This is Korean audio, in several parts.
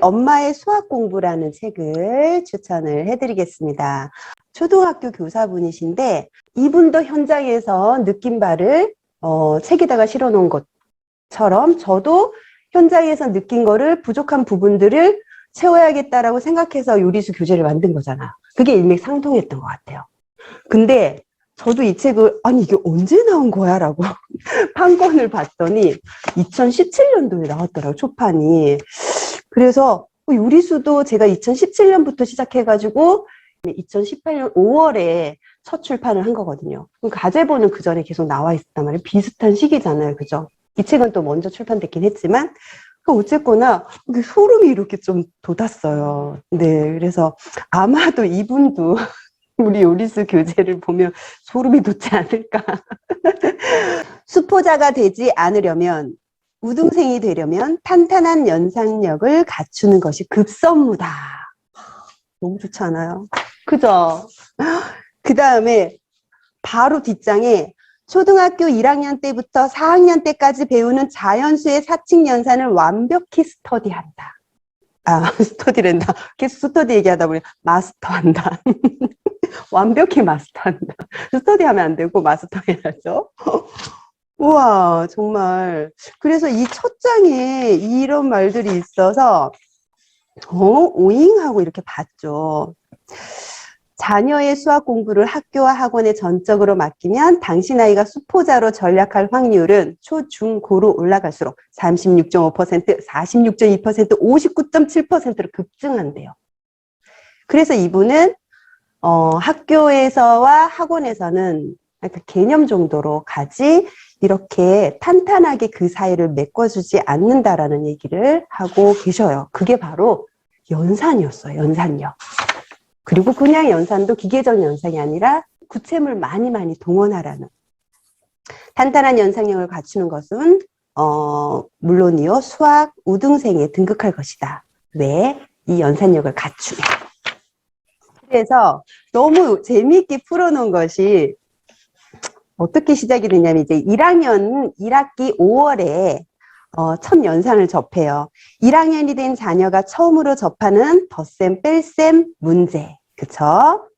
엄마의 수학 공부라는 책을 추천을 해드리겠습니다. 초등학교 교사분이신데 이분도 현장에서 느낀 바를 책에다가 실어놓은 것처럼 저도 현장에서 느낀 거를 부족한 부분들을 채워야겠다라고 생각해서 요리수 교재를 만든 거잖아. 그게 일맥상통했던 것 같아요. 근데 저도 이 책을 아니 이게 언제 나온 거야? 라고 판권을 봤더니 2017년도에 나왔더라고요. 초판이. 그래서 요리수도 제가 2017년부터 시작해가지고 2018년 5월에 첫 출판을 한 거거든요. 가제본은 그 전에 계속 나와 있었단 말이에요. 비슷한 시기잖아요. 그죠? 이 책은 또 먼저 출판됐긴 했지만 어쨌거나 소름이 이렇게 좀 돋았어요. 네, 그래서 아마도 이분도 우리 요리수 교재를 보면 소름이 돋지 않을까. 수포자가 되지 않으려면, 우등생이 되려면 탄탄한 연상력을 갖추는 것이 급선무다. 너무 좋지 않아요? 그죠? 그 다음에 바로 뒷장에 초등학교 1학년 때부터 4학년 때까지 배우는 자연수의 사칙 연산을 완벽히 스터디한다. 스터디랜다. 계속 스터디 얘기하다 보니 마스터한다. 완벽히 마스터한다. 스터디하면 안 되고 마스터해야죠. 우와, 정말. 그래서 이 첫 장에 이런 말들이 있어서 오잉하고 이렇게 봤죠. 자녀의 수학 공부를 학교와 학원에 전적으로 맡기면 당신 아이가 수포자로 전락할 확률은 초, 중, 고로 올라갈수록 36.5%, 46.2%, 59.7%로 급증한대요. 그래서 이분은 학교에서와 학원에서는 개념 정도로 가지 이렇게 탄탄하게 그 사이를 메꿔주지 않는다라는 얘기를 하고 계셔요. 그게 바로 연산이었어요. 연산력. 그리고 그냥 연산도 기계적 연산이 아니라 구체물 많이 동원하라는. 탄탄한 연상력을 갖추는 것은 물론이요. 수학 우등생에 등극할 것이다. 왜? 이 연산력을 갖추면. 그래서 너무 재미있게 풀어놓은 것이 어떻게 시작이 되냐면 이제 1학년 1학기 5월에 첫 연산을 접해요. 1학년이 된 자녀가 처음으로 접하는 덧셈, 뺄셈 문제. 그쵸?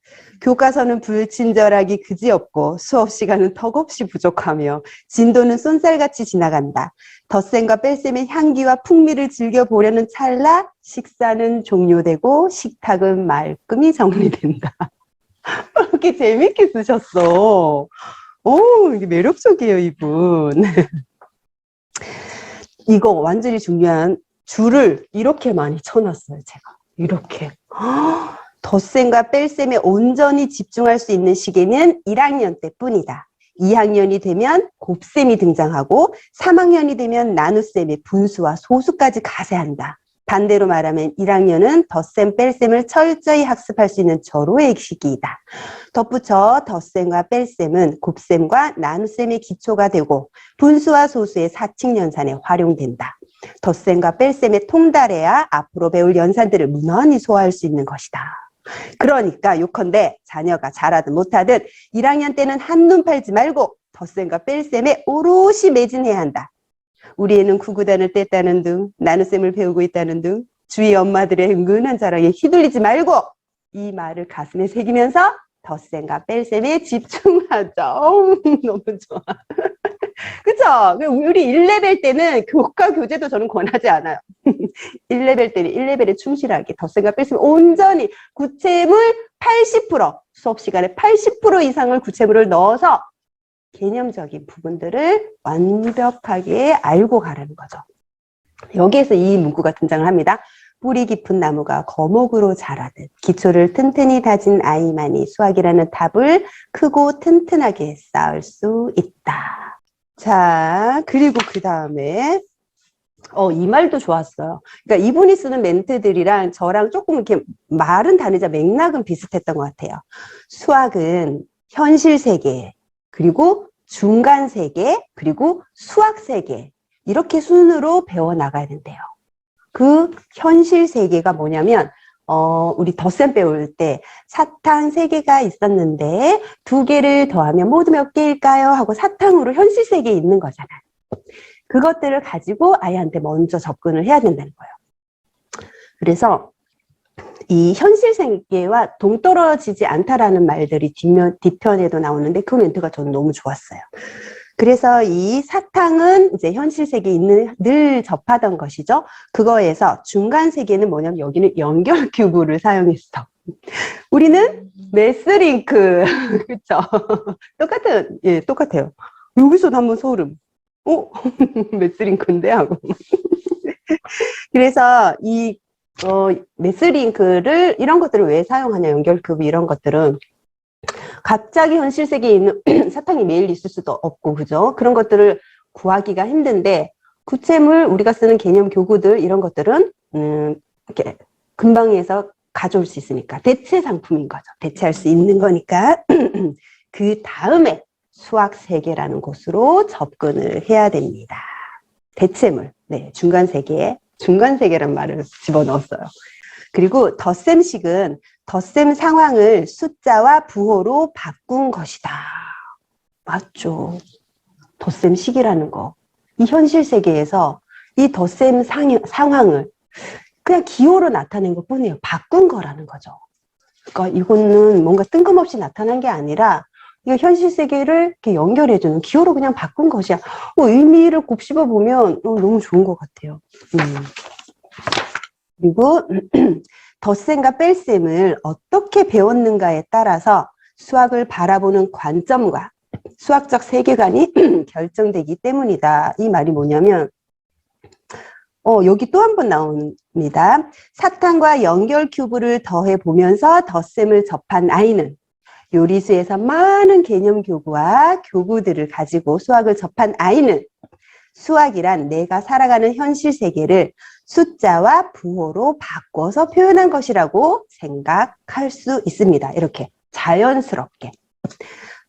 교과서는 불친절하기 그지없고 수업 시간은 턱없이 부족하며 진도는 쏜살같이 지나간다. 덧셈과 뺄셈의 향기와 풍미를 즐겨보려는 찰나 식사는 종료되고 식탁은 말끔히 정리된다. 이렇게 재밌게 쓰셨어. 이게 매력적이에요, 이분. 이거 완전히 중요한 줄을 이렇게 많이 쳐놨어요, 제가. 이렇게. 덧셈과 뺄셈에 온전히 집중할 수 있는 시기는 1학년 때뿐이다. 2학년이 되면 곱셈이 등장하고 3학년이 되면 나눗셈의 분수와 소수까지 가세한다. 반대로 말하면 1학년은 덧셈, 뺄셈을 철저히 학습할 수 있는 절호의 시기이다. 덧붙여 덧셈과 뺄셈은 곱셈과 나눗셈의 기초가 되고 분수와 소수의 사칙연산에 활용된다. 덧셈과 뺄셈에 통달해야 앞으로 배울 연산들을 무난히 소화할 수 있는 것이다. 그러니까 요컨대 자녀가 잘하든 못하든 1학년 때는 한눈 팔지 말고 덧셈과 뺄셈에 오롯이 매진해야 한다. 우리 애는 구구단을 뗐다는 등 나눗셈을 배우고 있다는 등 주위 엄마들의 은근한 자랑에 휘둘리지 말고 이 말을 가슴에 새기면서 덧셈과 뺄셈에 집중하자. 너무 좋아. 그쵸? 우리 1레벨 때는 교과 교재도 저는 권하지 않아요. 1레벨 때는 1레벨에 충실하게 덧셈과 뺄셈 온전히 구체물 80%, 수업 시간에 80% 이상을 구체물을 넣어서 개념적인 부분들을 완벽하게 알고 가라는 거죠. 여기에서 이 문구가 등장을 합니다. 뿌리 깊은 나무가 거목으로 자라듯 기초를 튼튼히 다진 아이만이 수학이라는 탑을 크고 튼튼하게 쌓을 수 있다. 자, 그리고 그 다음에 이 말도 좋았어요. 그러니까 이분이 쓰는 멘트들이랑 저랑 조금 이렇게 말은 다르자 맥락은 비슷했던 것 같아요. 수학은 현실 세계, 그리고 중간 세계, 그리고 수학 세계 이렇게 순으로 배워나가야 된대요. 그 현실 세계가 뭐냐면 우리 덧셈 배울 때 사탕 3개가 있었는데 2개를 더하면 모두 몇 개일까요? 하고 사탕으로 현실 세계에 있는 거잖아요. 그것들을 가지고 아이한테 먼저 접근을 해야 된다는 거예요. 그래서 이 현실 세계와 동떨어지지 않다라는 말들이 뒤편에도 나오는데 그 멘트가 저는 너무 좋았어요. 그래서 이 사탕은 이제 현실 세계에 있는 늘 접하던 것이죠. 그거에서 중간 세계는 뭐냐면 여기는 연결 큐브를 사용했어. 우리는 메스링크. 그쵸? 예, 똑같아요. 여기서도 한번 소름. 메스링크인데? 하고. 그래서 이 메스링크를 이런 것들을 왜 사용하냐, 연결큐브 이런 것들은 갑자기 현실 세계에 있는 사탕이 매일 있을 수도 없고, 그죠? 그런 것들을 구하기가 힘든데 구체물, 우리가 쓰는 개념 교구들 이런 것들은 이렇게 근방에서 가져올 수 있으니까 대체 상품인 거죠. 대체할 수 있는 거니까 그 다음에 수학 세계라는 곳으로 접근을 해야 됩니다. 대체물, 네, 중간 세계란 말을 집어넣었어요. 그리고 덧셈식은 덧셈 상황을 숫자와 부호로 바꾼 것이다. 맞죠? 덧셈식이라는 거. 이 현실 세계에서 이 덧셈 상황을 그냥 기호로 나타낸 것 뿐이에요. 바꾼 거라는 거죠. 그러니까 이거는 뭔가 뜬금없이 나타난 게 아니라 이거 현실 세계를 이렇게 연결해주는 기호로 그냥 바꾼 것이야. 의미를 곱씹어 보면 너무 좋은 것 같아요. 그리고 덧셈과 뺄셈을 어떻게 배웠는가에 따라서 수학을 바라보는 관점과 수학적 세계관이 결정되기 때문이다. 이 말이 뭐냐면 여기 또 한 번 나옵니다. 사탕과 연결 큐브를 더해 보면서 덧셈을 접한 아이는 요리수에서 많은 개념 교구와 교구들을 가지고 수학을 접한 아이는 수학이란 내가 살아가는 현실 세계를 숫자와 부호로 바꿔서 표현한 것이라고 생각할 수 있습니다. 이렇게 자연스럽게.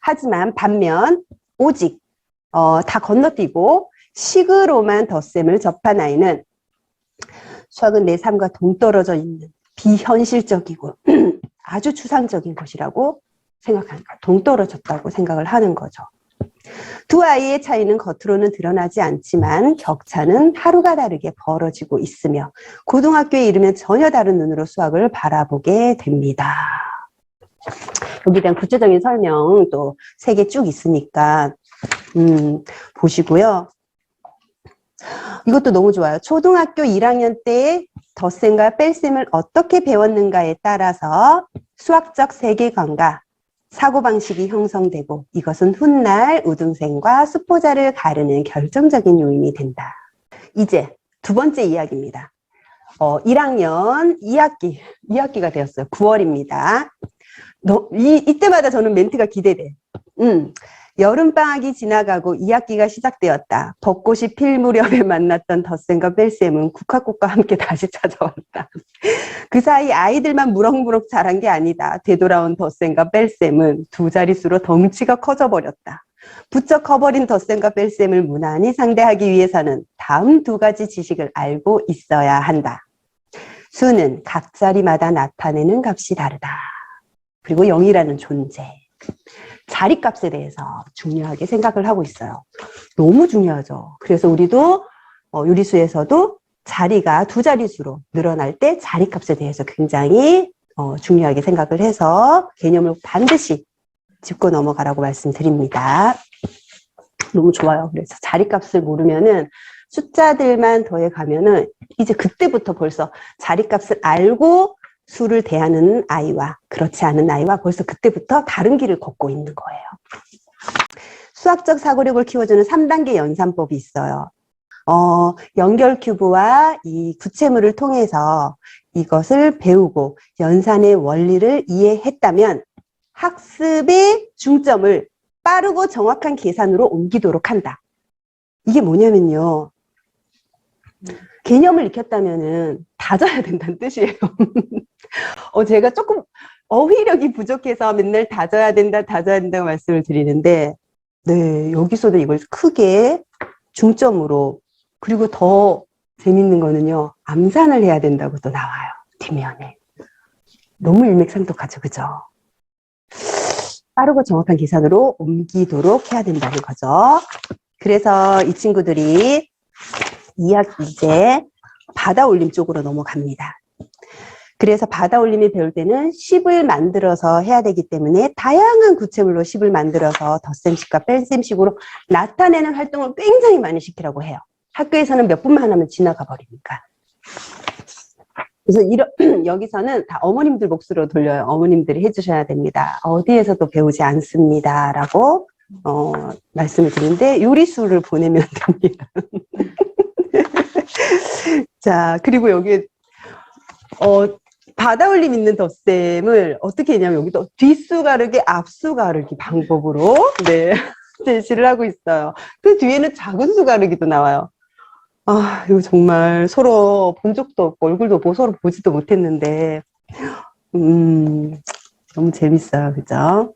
하지만 반면 오직 다 건너뛰고 식으로만 덧셈을 접한 아이는 수학은 내 삶과 동떨어져 있는 비현실적이고 아주 추상적인 것이라고 생각하니까 동떨어졌다고 생각을 하는 거죠. 두 아이의 차이는 겉으로는 드러나지 않지만 격차는 하루가 다르게 벌어지고 있으며 고등학교에 이르면 전혀 다른 눈으로 수학을 바라보게 됩니다. 여기에 대한 구체적인 설명 또 3개 쭉 있으니까 보시고요. 이것도 너무 좋아요. 초등학교 1학년 때 덧셈과 뺄셈을 어떻게 배웠는가에 따라서 수학적 세계관과 사고방식이 형성되고 이것은 훗날 우등생과 수포자를 가르는 결정적인 요인이 된다. 이제 두 번째 이야기입니다. 1학년 2학기가 되었어요. 9월입니다. 이때마다 저는 멘트가 기대돼. 여름방학이 지나가고 2학기가 시작되었다. 벚꽃이 필 무렵에 만났던 덧셈과 뺄셈은 국화꽃과 함께 다시 찾아왔다. 그 사이 아이들만 무럭무럭 자란 게 아니다. 되돌아온 덧셈과 뺄셈은 두 자릿수로 덩치가 커져버렸다. 부쩍 커버린 덧셈과 뺄셈을 무난히 상대하기 위해서는 다음 두 가지 지식을 알고 있어야 한다. 수는 각 자리마다 나타내는 값이 다르다. 그리고 0이라는 존재. 자리값에 대해서 중요하게 생각을 하고 있어요. 너무 중요하죠. 그래서 우리도 요리수에서도 자리가 두 자릿수로 늘어날 때 자리값에 대해서 굉장히 중요하게 생각을 해서 개념을 반드시 짚고 넘어가라고 말씀드립니다. 너무 좋아요. 그래서 자리값을 모르면은 숫자들만 더해 가면은 이제 그때부터 벌써 자리값을 알고 수를 대하는 아이와 그렇지 않은 아이와 벌써 그때부터 다른 길을 걷고 있는 거예요. 수학적 사고력을 키워주는 3단계 연산법이 있어요. 연결 큐브와 이 구체물을 통해서 이것을 배우고 연산의 원리를 이해했다면 학습의 중점을 빠르고 정확한 계산으로 옮기도록 한다. 이게 뭐냐면요. 개념을 익혔다면은 다져야 된다는 뜻이에요. 제가 조금 어휘력이 부족해서 맨날 다져야 된다고 말씀을 드리는데, 네, 여기서도 이걸 크게 중점으로, 그리고 더 재밌는 거는요, 암산을 해야 된다고 또 나와요, 뒷면에. 너무 일맥상통하죠, 그죠? 빠르고 정확한 계산으로 옮기도록 해야 된다는 거죠. 그래서 이 친구들이 이제 받아올림 쪽으로 넘어갑니다. 그래서 받아올림이 배울 때는 식을 만들어서 해야 되기 때문에 다양한 구체물로 식을 만들어서 덧셈식과 뺄셈식으로 나타내는 활동을 굉장히 많이 시키라고 해요. 학교에서는 몇 분만 하면 지나가 버리니까. 그래서 여기서는 다 어머님들 몫으로 돌려요. 어머님들이 해주셔야 됩니다. 어디에서도 배우지 않습니다. 라고 말씀을 드리는데 요리수를 보내면 됩니다. 자, 그리고 여기 받아올림 있는 덧셈을 어떻게 했냐면 여기도 뒷수 가르기, 앞수 가르기 방법으로 네, 제시를 하고 있어요. 그 뒤에는 작은 수 가르기도 나와요. 아, 이거 정말 서로 본 적도 없고 얼굴도 서로 보지도 못했는데 너무 재밌어요. 그죠?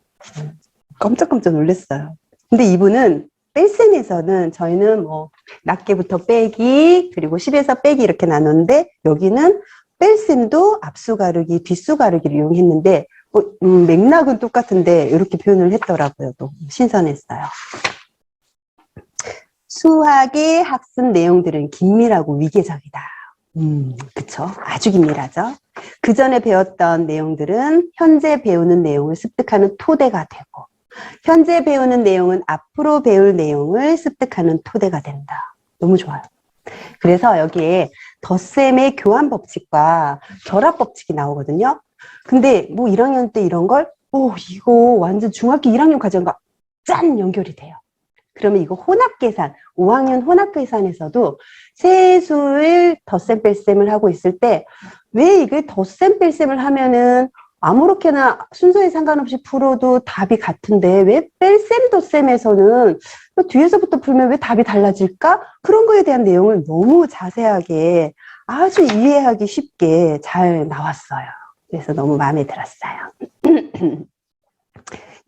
깜짝깜짝 놀랐어요. 근데 이분은 뺄셈에서는 저희는 뭐 낱개부터 빼기 그리고 10에서 빼기 이렇게 나눴는데 여기는 뺄셈도 앞수 가르기, 뒷수 가르기를 이용했는데 맥락은 똑같은데 이렇게 표현을 했더라고요. 또 신선했어요. 수학의 학습 내용들은 긴밀하고 위계적이다. 그쵸. 아주 긴밀하죠. 그 전에 배웠던 내용들은 현재 배우는 내용을 습득하는 토대가 되고 현재 배우는 내용은 앞으로 배울 내용을 습득하는 토대가 된다. 너무 좋아요. 그래서 여기에 덧셈의 교환 법칙과 결합 법칙이 나오거든요. 근데 뭐 1학년 때 이런 걸 이거 완전 중학교 1학년 과정과 짠 연결이 돼요. 그러면 이거 혼합계산, 5학년 혼합계산에서도 세수를 덧셈 뺄셈을 하고 있을 때 왜 이게 덧셈 뺄셈을 하면은 아무렇게나 순서에 상관없이 풀어도 답이 같은데 왜 뺄셈 덧셈에서는 뒤에서부터 풀면 왜 답이 달라질까? 그런 거에 대한 내용을 너무 자세하게 아주 이해하기 쉽게 잘 나왔어요. 그래서 너무 마음에 들었어요.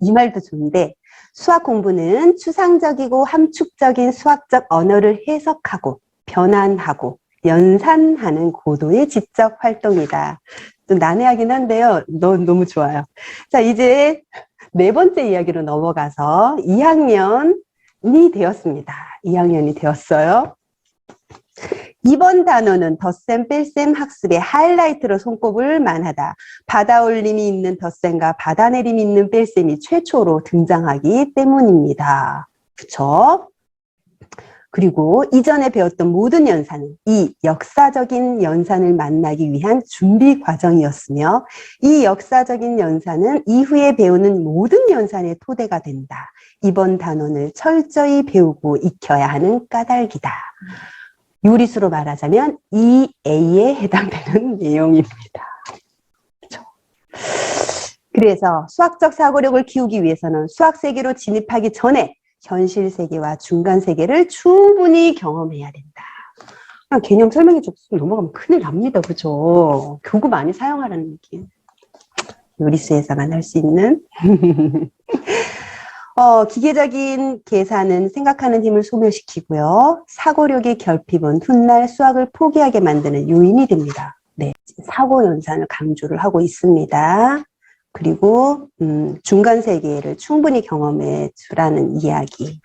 이 말도 좋은데 수학 공부는 추상적이고 함축적인 수학적 언어를 해석하고 변환하고 연산하는 고도의 지적 활동이다. 좀 난해하긴 한데요. 너무 좋아요. 자, 이제 네 번째 이야기로 넘어가서 2학년이 되었습니다. 2학년이 되었어요. 이번 단어는 덧셈, 뺄셈 학습의 하이라이트로 손꼽을 만하다. 받아올림이 있는 덧셈과 받아내림이 있는 뺄셈이 최초로 등장하기 때문입니다. 그쵸? 그리고 이전에 배웠던 모든 연산은 이 역사적인 연산을 만나기 위한 준비 과정이었으며 이 역사적인 연산은 이후에 배우는 모든 연산의 토대가 된다. 이번 단원을 철저히 배우고 익혀야 하는 까닭이다. 요리수로 말하자면 EA에 해당되는 내용입니다. 그렇죠? 그래서 수학적 사고력을 키우기 위해서는 수학 세계로 진입하기 전에 현실 세계와 중간 세계를 충분히 경험해야 된다. 그냥 개념 설명해 줬으면 넘어가면 큰일 납니다. 그죠? 교구 많이 사용하라는 얘기. 요리수에서만 할 수 있는. 기계적인 계산은 생각하는 힘을 소멸시키고요. 사고력의 결핍은 훗날 수학을 포기하게 만드는 요인이 됩니다. 네, 사고 연산을 강조를 하고 있습니다. 그리고 중간 세계를 충분히 경험해 주라는 이야기.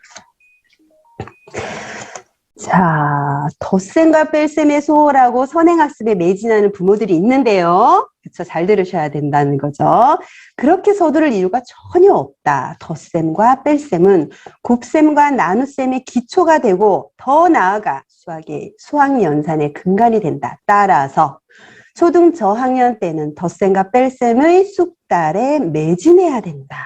자, 덧셈과 뺄셈에 소홀하고 선행학습에 매진하는 부모들이 있는데요. 그쵸, 잘 들으셔야 된다는 거죠. 그렇게 서두를 이유가 전혀 없다. 덧셈과 뺄셈은 곱셈과 나눗셈의 기초가 되고 더 나아가 수학 연산의 근간이 된다. 따라서 초등 저학년 때는 덧셈과 뺄셈의 숙달에 매진해야 된다.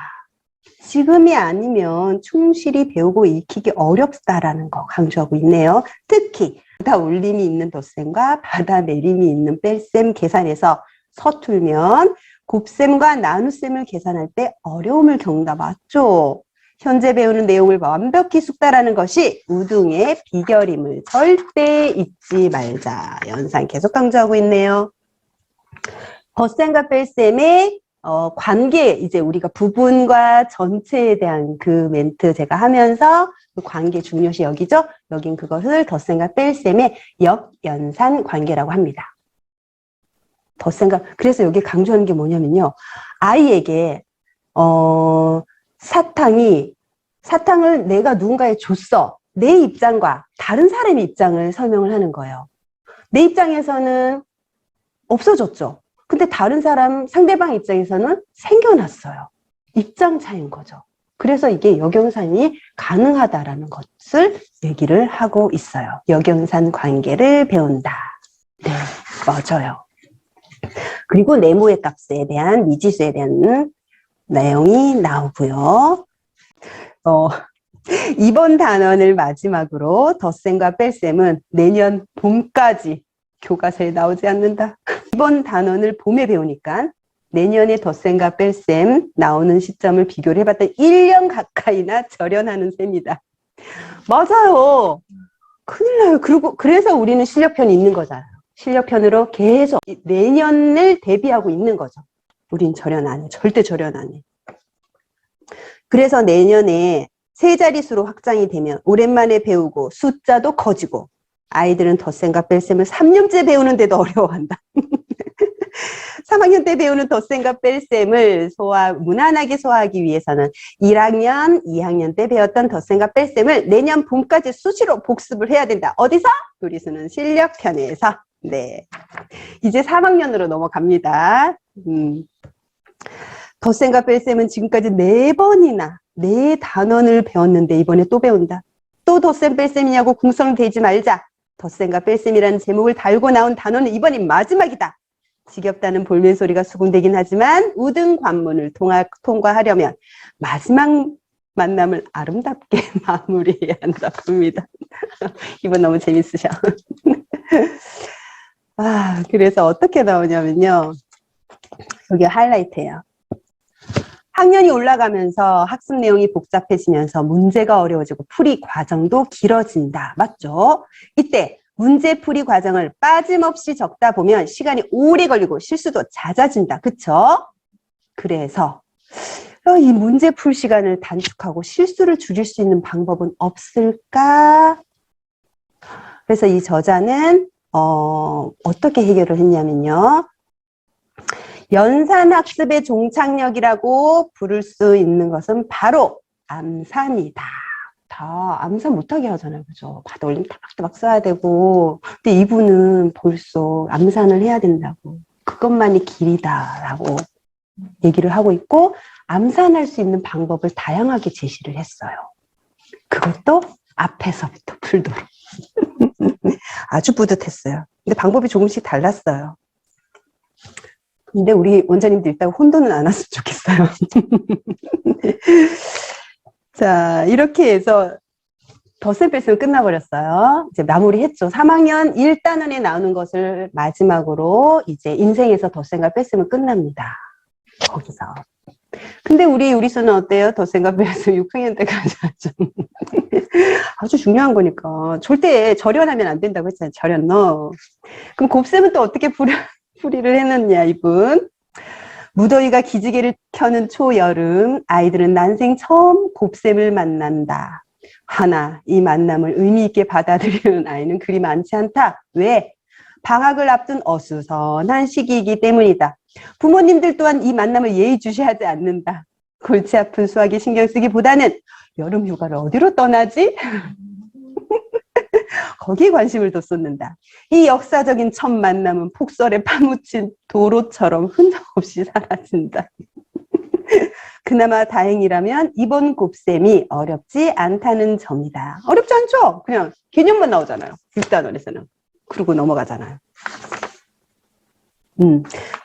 지금이 아니면 충실히 배우고 익히기 어렵다라는 거 강조하고 있네요. 특히 받아올림이 있는 덧셈과 받아내림이 있는 뺄셈 계산에서 서툴면 곱셈과 나눗셈을 계산할 때 어려움을 겪는다. 맞죠? 현재 배우는 내용을 완벽히 숙달하는 것이 우등의 비결임을 절대 잊지 말자. 연산 계속 강조하고 있네요. 덧셈과 뺄셈의 관계, 이제 우리가 부분과 전체에 대한 그 멘트 제가 하면서 그 관계 중요시 여기죠? 여긴 그것을 덧셈과 뺄셈의 역연산 관계라고 합니다. 덧셈과, 그래서 여기 강조하는 게 뭐냐면요. 아이에게, 사탕을 내가 누군가에 줬어. 내 입장과 다른 사람의 입장을 설명을 하는 거예요. 내 입장에서는 없어졌죠. 근데 다른 사람, 상대방 입장에서는 생겨났어요. 입장 차이인 거죠. 그래서 이게 역연산이 가능하다라는 것을 얘기를 하고 있어요. 역연산 관계를 배운다. 네, 맞아요. 그리고 네모의 값에 대한 미지수에 대한 내용이 나오고요. 이번 단원을 마지막으로 덧셈과 뺄셈은 내년 봄까지 교과서에 나오지 않는다. 이번 단원을 봄에 배우니까 내년에 덧셈과 뺄셈 나오는 시점을 비교를 해봤더니 1년 가까이나 절연하는 셈이다. 맞아요. 큰일 나요. 그래서 우리는 실력편이 있는 거잖아요. 실력편으로 계속 내년을 대비하고 있는 거죠. 우린 절연 안 해. 절대 절연 안 해. 그래서 내년에 세 자릿수로 확장이 되면 오랜만에 배우고 숫자도 커지고 아이들은 덧셈과 뺄셈을 3년째 배우는데도 어려워한다. 3학년 때 배우는 덧셈과 뺄셈을 무난하게 소화하기 위해서는 1학년, 2학년 때 배웠던 덧셈과 뺄셈을 내년 봄까지 수시로 복습을 해야 된다. 어디서? 우리수는 실력편에서. 네. 이제 3학년으로 넘어갑니다. 덧셈과 뺄셈은 지금까지 4번이나 4단원을 배웠는데 이번에 또 배운다. 또 덧셈 뺄셈이냐고 궁성되지 말자. 덧셈과 뺄셈이라는 제목을 달고 나온 단원은 이번이 마지막이다. 지겹다는 볼멘 소리가 수긍되긴 하지만 우등 관문을 통과하려면 마지막 만남을 아름답게 마무리해야 한다 봅니다. 이번 너무 재밌으셔. 그래서 어떻게 나오냐면요. 여기 하이라이트예요. 학년이 올라가면서 학습 내용이 복잡해지면서 문제가 어려워지고 풀이 과정도 길어진다. 맞죠? 이때 문제풀이 과정을 빠짐없이 적다 보면 시간이 오래 걸리고 실수도 잦아진다. 그쵸? 그래서 이 문제풀 시간을 단축하고 실수를 줄일 수 있는 방법은 없을까? 그래서 이 저자는 어떻게 해결을 했냐면요. 연산학습의 종착역이라고 부를 수 있는 것은 바로 암산이다. 다 암산 못하게 하잖아요. 그죠? 바다 올리면 타박타박 써야 되고. 근데 이분은 벌써 암산을 해야 된다고. 그것만이 길이다라고 얘기를 하고 있고, 암산할 수 있는 방법을 다양하게 제시를 했어요. 그것도 앞에서부터 풀도록. 아주 뿌듯했어요. 근데 방법이 조금씩 달랐어요. 근데 우리 원장님들 일단 혼돈은 안 왔으면 좋겠어요. 자, 이렇게 해서 덧셈 뺄셈 끝나버렸어요. 이제 마무리했죠. 3학년 1단원에 나오는 것을 마지막으로 이제 인생에서 덧셈과 뺄셈은 끝납니다. 거기서. 근데 우리 수는 어때요? 덧셈과 뺄셈 6학년 때까지 하죠. 아주 중요한 거니까. 절대 절연하면 안 된다고 했잖아요. 절연 no. 그럼 곱셈은 또 어떻게 풀이를 해놨냐, 이분. 무더위가 기지개를 켜는 초여름, 아이들은 난생 처음 곱셈을 만난다. 하나, 이 만남을 의미 있게 받아들이는 아이는 그리 많지 않다. 왜? 방학을 앞둔 어수선한 시기이기 때문이다. 부모님들 또한 이 만남을 예의주시하지 않는다. 골치 아픈 수학에 신경 쓰기보다는 여름 휴가를 어디로 떠나지? 거기에 관심을 더 쏟는다. 이 역사적인 첫 만남은 폭설에 파묻힌 도로처럼 흔적 없이 사라진다. 그나마 다행이라면 이번 곱셈이 어렵지 않다는 점이다. 어렵지 않죠? 그냥 개념만 나오잖아요. 6단원에서는. 그러고 넘어가잖아요.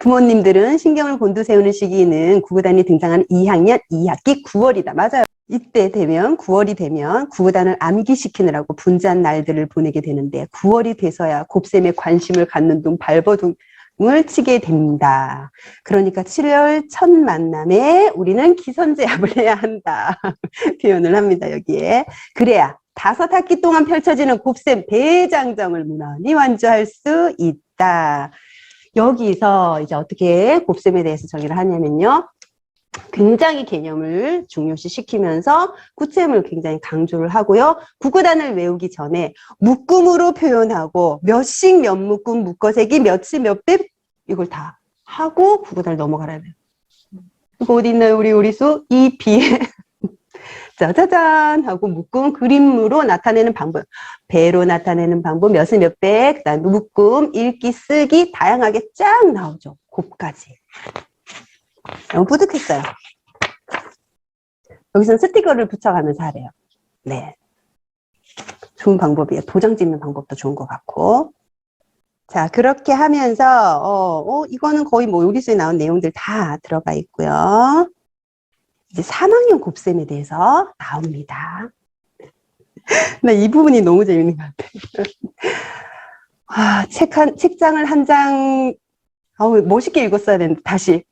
부모님들은 신경을 곤두세우는 시기는 구구단이 등장하는 2학년 2학기 9월이다. 맞아요. 이때 되면 9월이 되면 구구단을 암기시키느라고 분주한 날들을 보내게 되는데 9월이 돼서야 곱셈에 관심을 갖는 둥 발버둥을 치게 됩니다. 그러니까 7월 첫 만남에 우리는 기선제압을 해야 한다. 표현을 합니다. 여기에. 그래야 5학기 동안 펼쳐지는 곱셈 대장정을 무난히 완주할 수 있다. 여기서 이제 어떻게 곱셈에 대해서 정의를 하냐면요. 굉장히 개념을 중요시 시키면서 구체음을 굉장히 강조를 하고요. 구구단을 외우기 전에 묶음으로 표현하고 몇씩 몇 묶음 묶어세기 몇시 몇 배 이걸 다 하고 구구단을 넘어가라 돼요. 이거 어디 있나요? 우리 요리수 2B에 짜자잔 하고 묶음 그림으로 나타내는 방법, 배로 나타내는 방법, 몇을 몇 배, 그다음 묶음, 읽기, 쓰기 다양하게 쫙 나오죠. 곱까지. 너무 뿌듯했어요. 여기서는 스티커를 붙여가면서 하래요. 네. 좋은 방법이에요. 도장 찍는 방법도 좋은 것 같고. 자, 그렇게 하면서, 이거는 거의 뭐 요리수에 나온 내용들 다 들어가 있고요. 이제 3학년 곱셈에 대해서 나옵니다. 나 이 부분이 너무 재밌는 것 같아요. 책장을 한 장, 멋있게 읽었어야 되는데, 다시.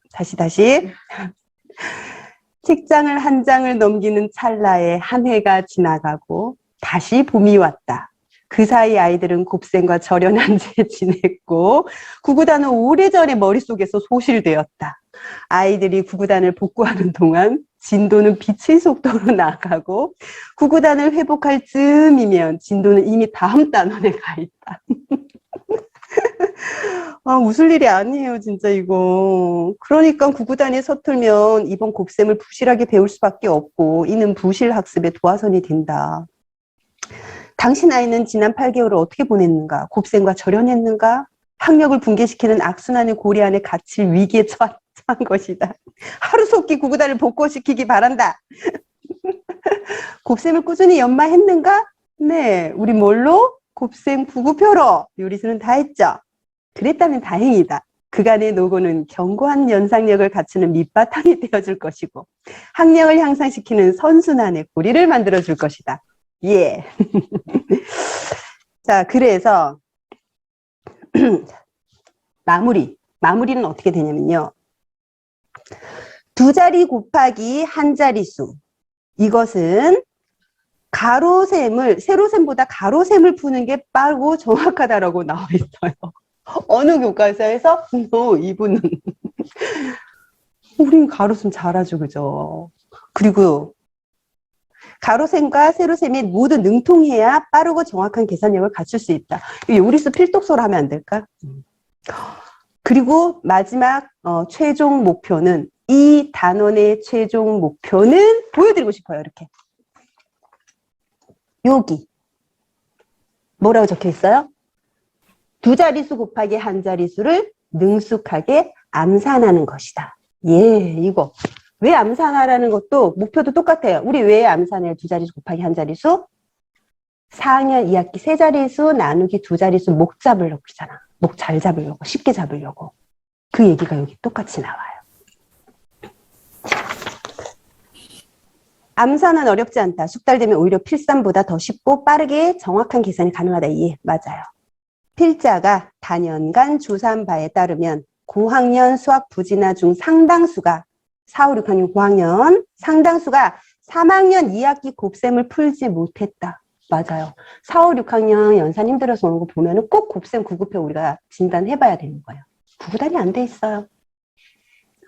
책장을 한 장을 넘기는 찰나에 한 해가 지나가고, 다시 봄이 왔다. 그 사이 아이들은 곱셈과 절연한 채 지냈고 구구단은 오래전에 머릿속에서 소실되었다. 아이들이 구구단을 복구하는 동안 진도는 빛의 속도로 나가고 구구단을 회복할 즈음이면 진도는 이미 다음 단원에 가 있다. 웃을 일이 아니에요, 진짜 이거. 그러니까 구구단이 서툴면 이번 곱셈을 부실하게 배울 수밖에 없고 이는 부실 학습의 도화선이 된다. 당신 아이는 지난 8개월을 어떻게 보냈는가? 곱셈과 절연했는가? 학력을 붕괴시키는 악순환의 고리 안에 갇힐 위기에 처한 것이다. 하루속히 구구단을 복구시키기 바란다. 곱셈을 꾸준히 연마했는가? 네, 우리 뭘로? 곱셈 구구표로 요리수는 다 했죠. 그랬다면 다행이다. 그간의 노고는 견고한 연상력을 갖추는 밑바탕이 되어줄 것이고 학력을 향상시키는 선순환의 고리를 만들어줄 것이다. 예. 자, 그래서 마무리는 어떻게 되냐면요. 두 자리 곱하기 한 자릿수. 이것은 세로셈보다 가로셈을 푸는 게 빠르고 정확하다라고 나와 있어요. 어느 교과서에서? 이분은. 우린 가로셈 잘하죠, 그죠? 그리고 가로셈과 세로셈이 모두 능통해야 빠르고 정확한 계산력을 갖출 수 있다. 요리수 필독서로 하면 안 될까? 그리고 마지막 최종 목표는 이 단원의 최종 목표는 보여드리고 싶어요. 이렇게. 여기. 뭐라고 적혀 있어요? 두 자릿수 곱하기 한 자릿수를 능숙하게 암산하는 것이다. 예, 이거. 왜 암산하라는 것도 목표도 똑같아요. 우리 왜 암산해요? 두 자릿수 곱하기 한 자릿수? 4학년 2학기 세 자릿수 나누기 두 자릿수 목 잡으려고 그러잖아. 목 잘 잡으려고, 쉽게 잡으려고. 그 얘기가 여기 똑같이 나와요. 암산은 어렵지 않다. 숙달되면 오히려 필산보다 더 쉽고 빠르게 정확한 계산이 가능하다. 예, 맞아요. 필자가 단연간 조사한 바에 따르면 고학년 수학 부진화 중 상당수가 4, 5, 6학년 고학년 상당수가 3학년 2학기 곱셈을 풀지 못했다. 맞아요. 4, 5, 6학년 연산 힘들어서 오는 거 보면은 꼭 곱셈 구급표 우리가 진단해봐야 되는 거예요. 구구단이 안 돼 있어요.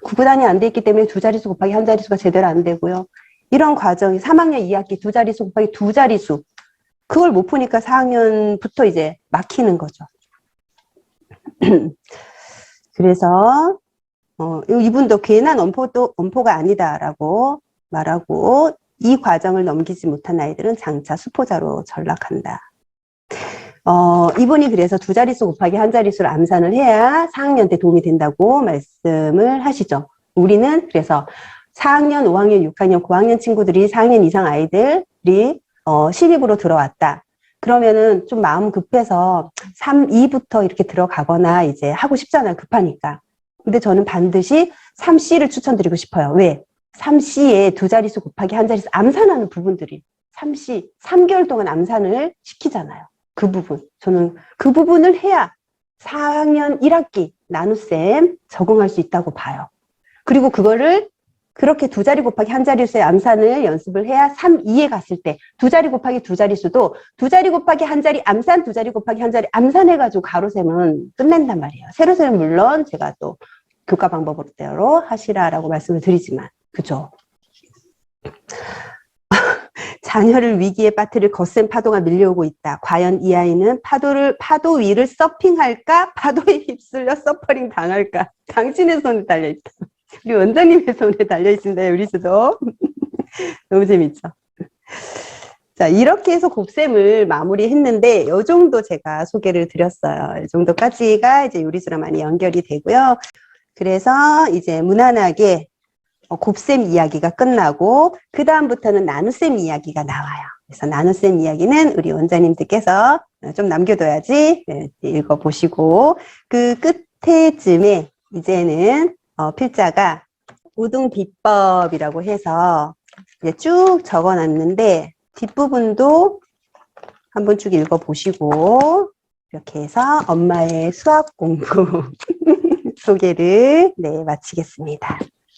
구구단이 안 돼 있기 때문에 두 자릿수 곱하기 한 자릿수가 제대로 안 되고요. 이런 과정이 3학년 2학기 두 자릿수 곱하기 두 자릿수 그걸 못 푸니까 4학년부터 이제 막히는 거죠. 그래서 이분도 괜한 엄포가 아니다라고 말하고 이 과정을 넘기지 못한 아이들은 장차 수포자로 전락한다. 이분이 그래서 두 자릿수 곱하기 한 자릿수를 암산을 해야 4학년 때 도움이 된다고 말씀을 하시죠. 우리는 그래서 4학년, 5학년, 6학년, 고학년 친구들이 4학년 이상 아이들이 신입으로 들어왔다. 그러면은 좀 마음 급해서 3, 2부터 이렇게 들어가거나 이제 하고 싶잖아요. 급하니까. 근데 저는 반드시 3C를 추천드리고 싶어요. 왜? 3C에 두 자릿수 곱하기 한 자릿수 암산하는 부분들이 3C, 3개월 동안 암산을 시키잖아요. 그 부분. 저는 그 부분을 해야 4학년 1학기 나눗셈 적응할 수 있다고 봐요. 그리고 그거를 그렇게 두 자리 곱하기 한 자릿수의 암산을 연습을 해야 3, 2에 갔을 때 두 자리 곱하기 두 자릿수도 두 자리 곱하기 한 자리 암산, 두 자리 곱하기 한 자리 암산해가지고 가로셈은 끝낸단 말이에요. 세로셈은 물론 제가 또 교과 방법대로 하시라라고 말씀을 드리지만 그죠? 자녀를 위기에 빠뜨릴 거센 파도가 밀려오고 있다. 과연 이 아이는 파도 위를 서핑할까? 파도에 휩쓸려 서퍼링 당할까? 당신의 손에 달려있다. 우리 원장님의 손에 달려있습니다. 우리 수도. 너무 재밌죠? 자, 이렇게 해서 곱셈을 마무리했는데, 이 정도 제가 소개를 드렸어요. 이 정도까지가 이제 요리수랑 많이 연결이 되고요. 그래서 이제 무난하게 곱셈 이야기가 끝나고, 그 다음부터는 나눗셈 이야기가 나와요. 그래서 나눗셈 이야기는 우리 원장님들께서 좀 남겨둬야지 읽어보시고, 그 끝에쯤에 이제는 필자가 우등 비법이라고 해서 이제 쭉 적어놨는데, 뒷부분도 한번 쭉 읽어보시고, 이렇게 해서 엄마의 수학 공부 소개를 마치겠습니다.